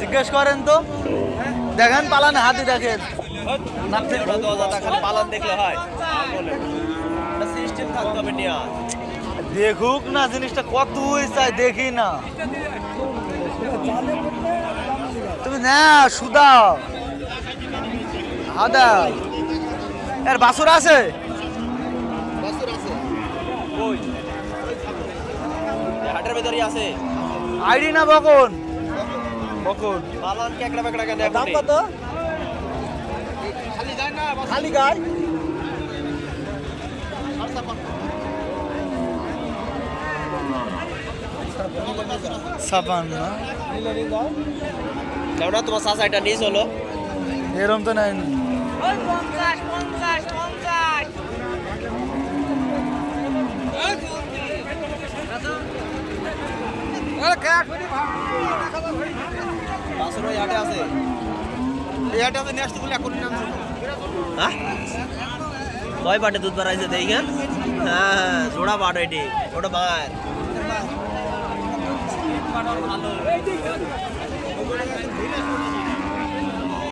জিজ্ঞেস করেন তো, দেখেন পালান হাতি দেখেন। পালন দেখলে হয় সিস্টেম থাকতে হবে নিয়ে দেখুক না জিনিসটা কত চাই দেখি না। তুমি না সুদাও হাদা এর বাসুর আছে হাটের ভেতরই আছে আইডি না বকন বকন পালন কেকড়া বেকড়া কেন দাম কত? খালি গায় ছাপান্ন কেমন তোমার চাষা এটা নিয়ে চলো এরম তো নাই। বাসুর ওই হাটে আছে এই হাটে আছে নিয়ে আসতে বলে এখন নাম হ্যাঁ কয় বাটে দুধ বাড়াইছে দেখেন হ্যাঁ জোড়া বাট এটি ওটা মার